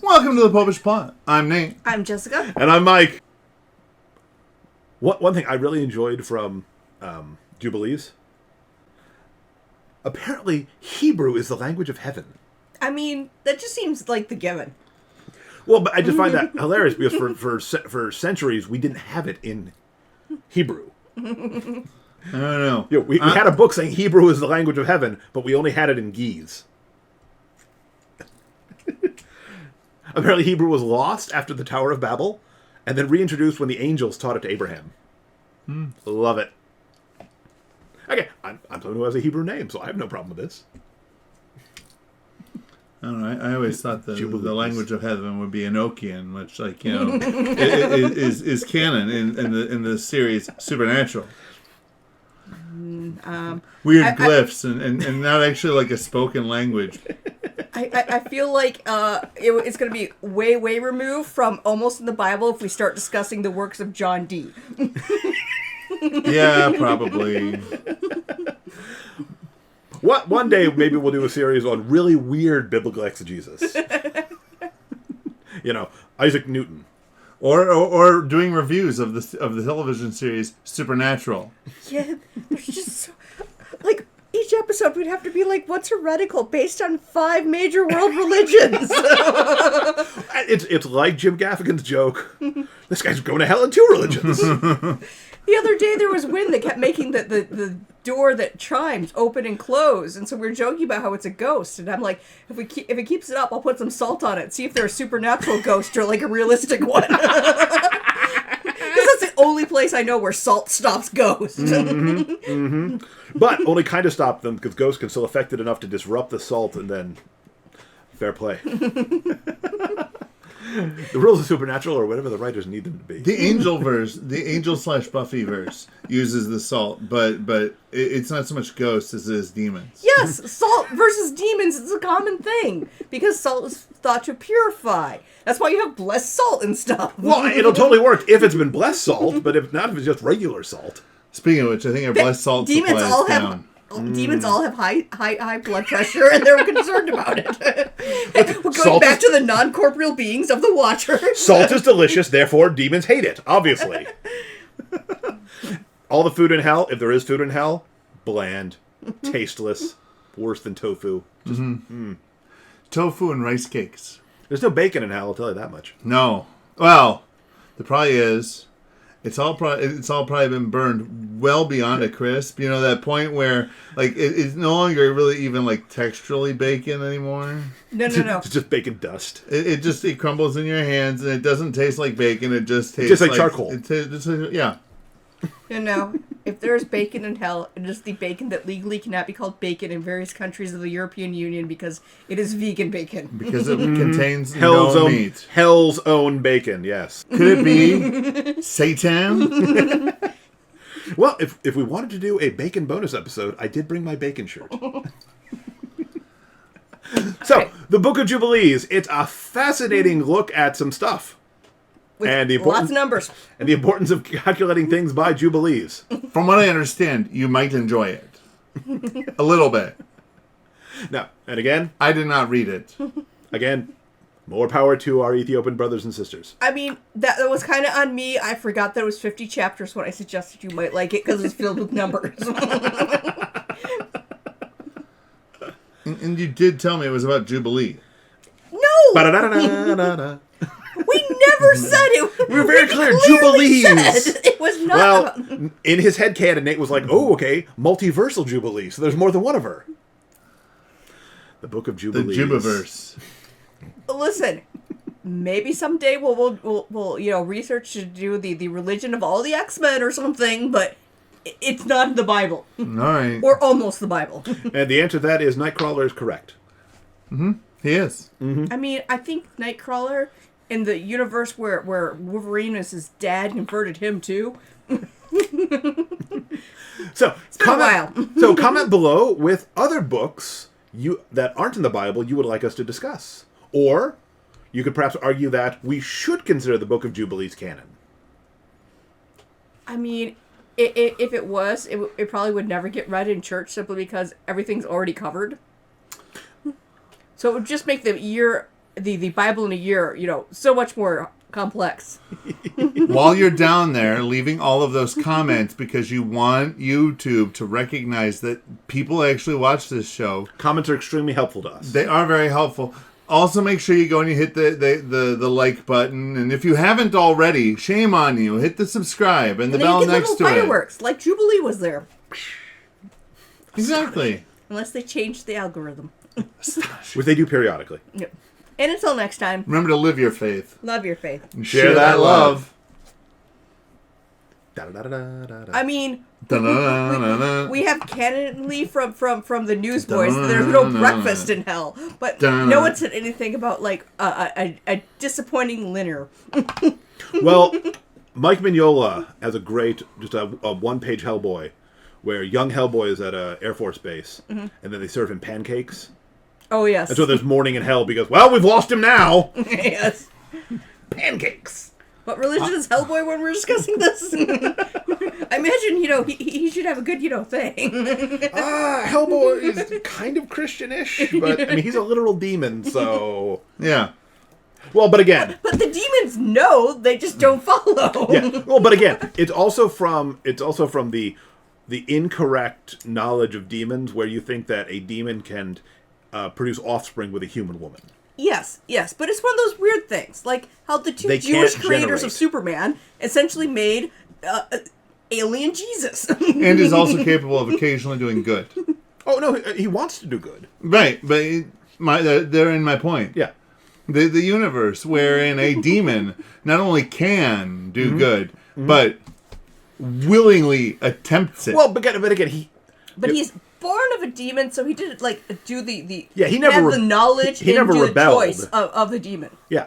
Welcome to the Popish Plot. I'm Nate. I'm Jessica. And I'm Mike. One thing I really enjoyed from Jubilees, apparently Hebrew is the language of heaven. I mean, that just seems like the given. Well, but I just find that hilarious because for centuries we didn't have it in Hebrew. I don't know. You know, we had a book saying Hebrew is the language of heaven, but we only had it in Geese. Apparently Hebrew was lost after the Tower of Babel, and then reintroduced when the angels taught it to Abraham. Love it. Okay, I'm someone who has a Hebrew name, so I have no problem with this. I don't know. I always thought the language of heaven would be Enochian, which, like, you know, is canon in the series Supernatural. Weird glyphs and not actually like a spoken language. I feel like it's going to be way removed from almost in the Bible if we start discussing the works of John Dee. Yeah, probably. One day maybe we'll do a series on really weird biblical exegesis. You know, Isaac Newton. Or doing reviews of the television series Supernatural. Yeah, there's just like each episode would have to be like, what's heretical based on 5 major world religions. It's like Jim Gaffigan's joke. This guy's going to hell in 2 religions. The other day there was wind that kept making the door that chimes open and close, and so we were joking about how it's a ghost. And I'm like, if it keeps it up, I'll put some salt on it, see if they're a supernatural ghost or like a realistic one. Because that's the only place I know where salt stops ghosts. But only kind of stop them because ghosts can still affect it enough to disrupt the salt, and then fair play. The rules of Supernatural or whatever the writers need them to be. The Angel verse, the Angel/Buffy verse, uses the salt, but it's not so much ghosts as it is demons. Yes, salt versus demons is a common thing because salt is thought to purify. That's why you have blessed salt and stuff. Well, it'll totally work if it's been blessed salt, but if not, if it's just regular salt. Speaking of which, I think our blessed salt supply is down. Demons all have high blood pressure, and they're concerned about it. We're going back to the non-corporeal beings of the Watcher. Salt is delicious, therefore demons hate it, obviously. All the food in hell, if there is food in hell, bland, tasteless, worse than tofu. Just, Tofu and rice cakes. There's no bacon in hell, I'll tell you that much. No. Well, there probably is. It's all probably been burned well beyond a crisp. You know, that point where like it's no longer really even like texturally bacon anymore. No. It's just bacon dust. It crumbles in your hands and it doesn't taste like bacon. It just tastes like charcoal. Yeah. No. If there's bacon in hell, it is the bacon that legally cannot be called bacon in various countries of the European Union because it is vegan bacon. Because it contains no meat. Hell's own bacon, yes. Could it be Satan? Well, if we wanted to do a bacon bonus episode, I did bring my bacon shirt. So, the Book of Jubilees, it's a fascinating look at some stuff. With and lots of numbers. And the importance of calculating things by Jubilees. From what I understand, you might enjoy it. A little bit. Now, and again... I did not read it. Again, more power to our Ethiopian brothers and sisters. I mean, that was kind of on me. I forgot that it was 50 chapters when I suggested you might like it because it's filled with numbers. And you did tell me it was about Jubilee. No! We never said it. We were very clear. Jubilees. It was not. Well, in his headcanon, Nate was like, "Oh, okay, multiversal Jubilee. So there's more than one of her." The Book of Jubilees. The Jubiverse. Listen, maybe someday we'll research to do the religion of all the X-Men or something, but it's not in the Bible. All right. Or almost the Bible. And the answer to that is Nightcrawler is correct. He is. I mean, I think Nightcrawler, in the universe where Wolverine is his dad, converted him too. So comment below with other books that aren't in the Bible you would like us to discuss. Or you could perhaps argue that we should consider the Book of Jubilees canon. I mean, if it was, it probably would never get read in church simply because everything's already covered. So it would just make the year the Bible in a year, so much more complex. While you're down there leaving all of those comments because you want YouTube to recognize that people actually watch this show. Comments are extremely helpful to us. They are very helpful. Also, make sure you go and you hit the like button. And if you haven't already, shame on you. Hit the subscribe and the bell next to fireworks, like Jubilee was there. Exactly. Unless they change the algorithm. Which they do periodically. Yep. And until next time, Remember to live your faith. love your faith. And Share that love. I mean, Da-da-da-da-da. we have canonly from the Newsboys that there's no breakfast in hell, but no one said anything about like a disappointing dinner. Well, Mike Mignola has a great, just a one-page Hellboy, where young Hellboy is at a Air Force base, and then they serve him pancakes. Oh yes. And so there's mourning in hell because, well, we've lost him now. Yes. Pancakes. What religion is Hellboy when we're discussing this? I imagine, he should have a good, thing. Hellboy is kind of Christian-ish, but I mean, he's a literal demon, so Yeah. well. But again, But the demons know, they just don't follow. yeah. Well, but again, it's also from the incorrect knowledge of demons, where you think that a demon can produce offspring with a human woman. Yes, but it's one of those weird things, like how the two They Jewish can't creators generate. of Superman essentially made alien Jesus. And is also capable of occasionally doing good. Oh no, he wants to do good. Right, but therein my point. Yeah. The universe wherein a demon not only can do good, but willingly attempts it. Well, but again, But he's born of a demon, so he didn't do the Yeah, he never have the knowledge he and never do rebelled. the choice of the demon. Yeah,